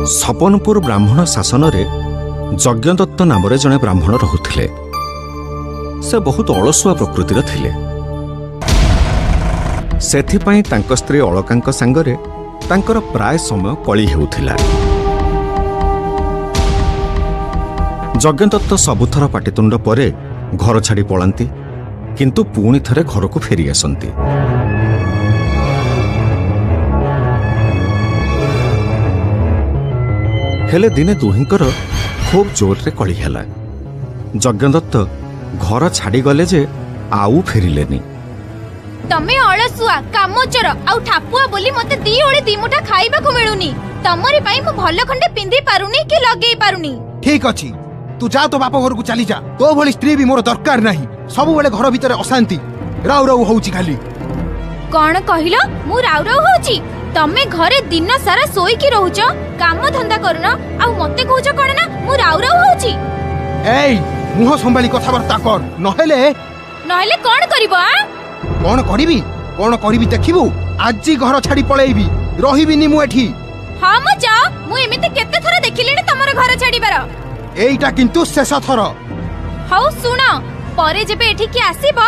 ସପନପୁର ବ୍ରାହ୍ମଣ ଶାସନରେ ଯଜ୍ଞଦତ୍ତ ନାମରେ ଜଣେ ବ୍ରାହ୍ମଣ ରହୁଥିଲେ। ସେ ବହୁତ ଅଳସୁଆ ପ୍ରକୃତିର ଥିଲେ। ସେଥିପାଇଁ ତାଙ୍କ ସ୍ତ୍ରୀ ଅଳକାଙ୍କ ସାଙ୍ଗରେ ତାଙ୍କର ପ୍ରାୟ ସମୟ କଳି ହେଉଥିଲା। ଯଜ୍ଞଦତ୍ତ ସବୁଥର ପାଟିତୁଣ୍ଡ ପରେ ଘର ଛାଡ଼ି ପଳାନ୍ତି, କିନ୍ତୁ ପୁଣି ଥରେ ଘରକୁ ଫେରି ଆସନ୍ତି। ହେଲେ ଦିନେ ଦୁହିଁଙ୍କର ଖୁବ୍ ଜୋରରେ କଳି ହେଲା। ଯଜ୍ଞଦତ୍ତ ଘର ଛାଡ଼ିଗଲେ ଯେ ଆଉ ଫେରିଲେନି। ତମେ ଅଳସୁଆ, କାମଚୋର ଆଉ ଠାପୁଆ ବୋଲି ମତେ ଦି ଓଳି ଦି ମୁଠା ଖାଇବାକୁ ମିଳୁନି। ତମରି ପାଇଁ ମୁଁ ଭଲ ଖଣ୍ଡେ ପିନ୍ଧି ପାରୁନି କି ଲଗେଇ ପାରୁନି। ଠିକ ଅଛି, ତୁ ଯା ତୋ ବାପ ଘରକୁ ଚାଲି ଯା। ତୋ ଭଳି ସ୍ତ୍ରୀ ବି ମୋର ଦରକାର ନାହିଁ। ସବୁବେଳେ ଘର ଭିତରେ ଅଶାନ୍ତି, ରାଉ ରାଉ ହଉଛି ଖାଲି। କଣ କହିଲ? ମୁଁ ରାଉ ରାଉ ହଉଛି? ତମେ ଘରେ ଦିନ ସାରା ଶୋଇକି ରହୁଛ, କାମ ଧନ୍ଦା କରୁନ, ଆଉ ମତେ କହୁଛ କଣ ନା ମୁଁ ରାଉ ରାଉ ହଉଛି? ଏଇ ମୁହଁ ସମ୍ଭାଳି କଥାବାର୍ତ୍ତା କର, ନହେଲେ କଣ କରିବ? କଣ କରିବି ଦେଖିବୁ। ଆଜି ଘର ଛାଡି ପଳେଇବି, ରହିବିନି ମୁଁ ଏଠି। ହଁ ମ ଯାଅ, ମୁଁ ଏମିତି କେତେ ଥର ଦେଖିଲିଣି ତମର ଘର ଛାଡିବାର। এইটা কিন্তু শেষ থর। ହଉ ଶୁଣ, ପରେ ଯେବେ ଏଠିକି ଆସିବ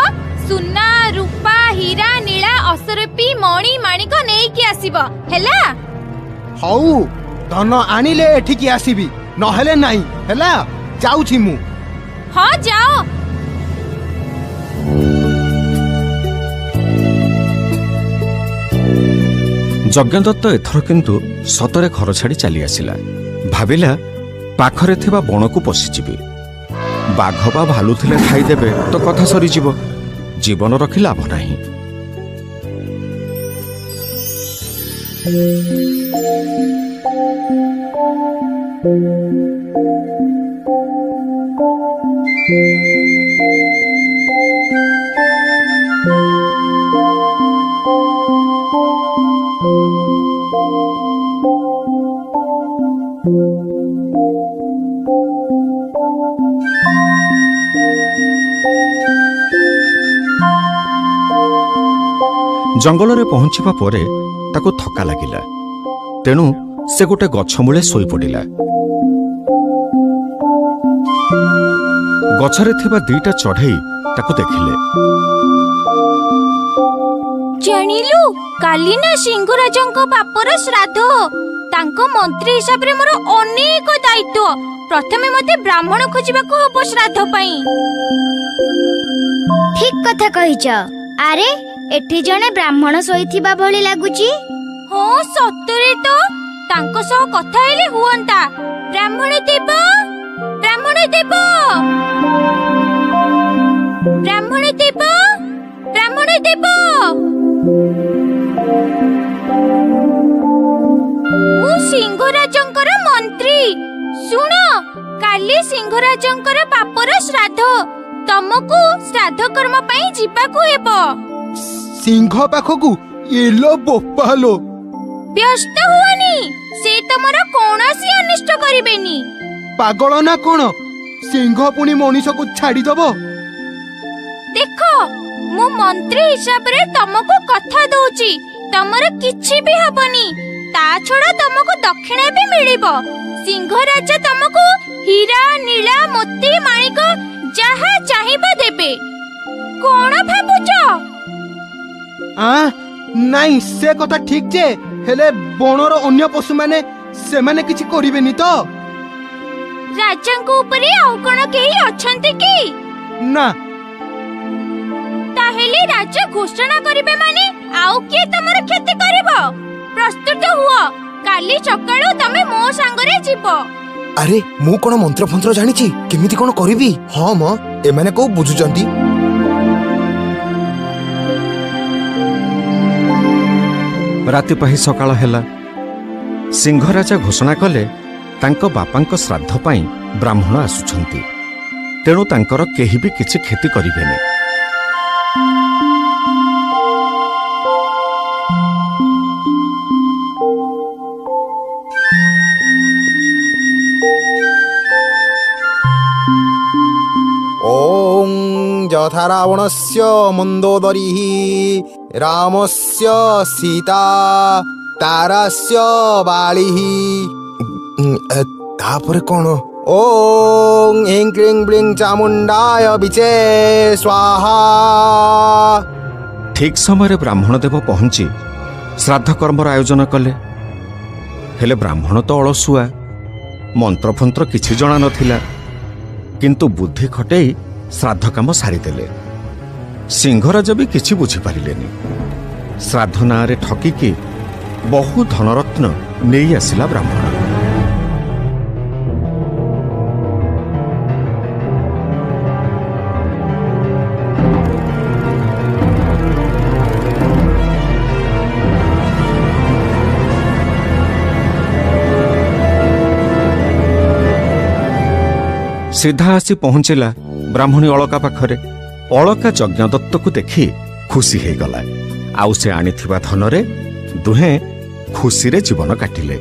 ସୁନା, ରୂପା, ହୀରା, ନୀଳା, ଅସରପି, ମଣି, ମାଣିକ ନେଇକି ଆସିବ, ହେଲା? ହଉ, ଧନ ଆଣିଲେ ଏଠିକି ଆସିବି, ନହେଲେ ନାହିଁ, ହେଲା? ଯାଉଛି ମୁଁ। ହଁ ଯାଅ। ଯଜ୍ଞଦତ୍ତ ଏଥର କିନ୍ତୁ ସତରେ ଘର ଛାଡ଼ି ଚାଲି ଆସିଲା। ଭାବିଲା ପାଖରେ ଥିବା ବଣକୁ ପଶିଯିବି। ବାଘ ବା ଭାଲୁ ଥିଲେ ଖାଇଦେବେ ତ କଥା ସରିଯିବ, ଜୀବନ ରଖି ଲାଭ ନାହିଁ। ଜଙ୍ଗଲରେ ପହଞ୍ଚିବା ପରେ ତାକୁ ଥକା ଲାଗିଲା, ତେଣୁ ସେ ଗୋଟେ ଗଛ ମୂଳେ ଶୋଇପଡ଼ିଲା। ଗଛରେ ଥିବା ଦିଟା ଚଢ଼େଇ ତାକୁ ଦେଖିଲେ। ଜାଣିଲୁ, କାଲି ନା ସିଂହରାଜଙ୍କ ବାପର ଶ୍ରାଦ୍ଧ। ତାଙ୍କ ମନ୍ତ୍ରୀ ହିସାବରେ ମୋର ଅନେକ ଦାୟିତ୍ୱ। ପ୍ରଥମେ ମତେ ବ୍ରାହ୍ମଣ ଖୋଜିବାକୁ ହବ ଶ୍ରାଦ୍ଧ ପାଇଁ। ଠିକ କଥା କହିଛ। ଆରେ ଏଠି ଜଣେ ବ୍ରାହ୍ମଣ ଶୋଇଥିବା ଭଳି ଲାଗୁଛି। ହଁ ସତରେ ତ, ତାଙ୍କ ସହ କଥା ହେଲେ ହୁଅନ୍ତା। ବ୍ରାହ୍ମଣ ଦେବ, ବ୍ରାହ୍ମଣ ଦେବ, ବ୍ରାହ୍ମଣ ଦେବ, ବ୍ରାହ୍ମଣ ଦେବ। ମୁଁ ସିଂହରାଜଙ୍କର ମନ୍ତ୍ରୀ। ଶୁଣ, କାଲି ସିଂହରାଜଙ୍କର ବାପର ଶ୍ରାଦ୍ଧ। ତମକୁ ଶ୍ରାଦ୍ଧ କର୍ମ ପାଇଁ ଯିବାକୁ ହେବ। ସିଂହ ପାଖକୁ? ଏଲୋ ବୋପାଲୋ। ବ୍ୟସ୍ତ ହୁଅନି, ସେ ତମର କୌଣସି ଅନିଷ୍ଟ କରିବେନି। ପାଗଳ ନା କଣ? ସିଂହ ପୁଣି ମଣିଷକୁ ଛାଡ଼ିଦବ? ଦେଖ, ମୁଁ ମନ୍ତ୍ରୀ ହିସାବରେ ତମକୁ କଥା ଦଉଛି, ତମର କିଛି ବି ହବନି। ତା ଛଡା ତମକୁ ଦକ୍ଷିଣା ବି ମିଳିବ। ସିଂହରାଜ ତମକୁ ହୀରା, ନୀଳା, ମୋତି, ମାଣିକ ଯାହା ଚାହିଁବ ଦେବେ। କଣ ଭାବୁଛ? ନାଇଁ, ସେ କଥା ଠିକ ଯେ, ହେଲେ ବଣର ଅନ୍ୟ ପଶୁମାନେ ସେମାନେ କିଛି କରିବେନି ତ? ରାଜାଙ୍କ ଉପରେ ଆଉ କଣ କେହି ଅଛନ୍ତି କି? ନା। ତାହେଲେ ରାଜା ଘୋଷଣା କରିବେ ମାନେ ଆଉ କିଏ ତମର କ୍ଷତି କରିବ? ପ୍ରସ୍ତୁତ ହୁଅ, କାଲି ସକାଳୁ ତମେ ମୋ ସାଙ୍ଗରେ ଯିବ। ଆରେ ମୁଁ କଣ ମନ୍ତ୍ର ଫନ୍ତ୍ର ଜାଣିଛି? କେମିତି କଣ କରିବି? ହଁ ମ, ଏମାନେ କୋଉ ବୁଝୁଛନ୍ତି? ରାତି ପାହି ସକାଳ ହେଲା। ସିଂହରାଜା ଘୋଷଣା କଲେ ତାଙ୍କ ବାପାଙ୍କ ଶ୍ରାଦ୍ଧ ପାଇଁ ବ୍ରାହ୍ମଣ ଆସୁଛନ୍ତି, ତେଣୁ ତାଙ୍କର କେହି ବି କିଛି କ୍ଷତି କରିବେନି। ଓಂ ଯଥା ରାବଣସ୍ୟ ମନ୍ଦୋଦରିଃ ରାମସ୍ୟ ସୀତା ତାରାସ୍ୟ ବାଳିଃ। ତାପରେ କଣ? ଓଂ ଇଂ କ୍ଲିଂ ବ୍ଲିଂ ଚାମୁଣ୍ଡାୟ ବିଚେ ସ୍ୱାହା। ଠିକ୍ ସମୟରେ ବ୍ରାହ୍ମଣ ଦେବ ପହଞ୍ଚି ଶ୍ରାଦ୍ଧ କର୍ମର ଆୟୋଜନ କଲେ। ହେଲେ ବ୍ରାହ୍ମଣ ତ ଅଳସୁଆ, ମନ୍ତ୍ରଫନ୍ତ୍ର କିଛି ଜଣା ନଥିଲା, କିନ୍ତୁ ବୁଦ୍ଧି ଖଟେଇ ଶ୍ରାଦ୍ଧ କାମ ସାରିଦେଲେ। ସିଂହରାଜ ବି କିଛି ବୁଝିପାରିଲେନି। ଶ୍ରାଦ୍ଧ ନାଁରେ ଠକିକି ବହୁ ଧନରତ୍ନ ନେଇ ଆସିଲା ବ୍ରାହ୍ମଣ। ସିଧା ଆସି ପହଞ୍ଚିଲା ବ୍ରାହ୍ମଣୀ ଅଳକା ପାଖରେ। ଅଳକା ଯଜ୍ଞଦତ୍ତକୁ ଦେଖି ଖୁସି ହେଇଗଲା। ଆଉ ସେ ଆଣିଥିବା ଧନରେ ଦୁହେଁ ଖୁସିରେ ଜୀବନ କାଟିଲେ।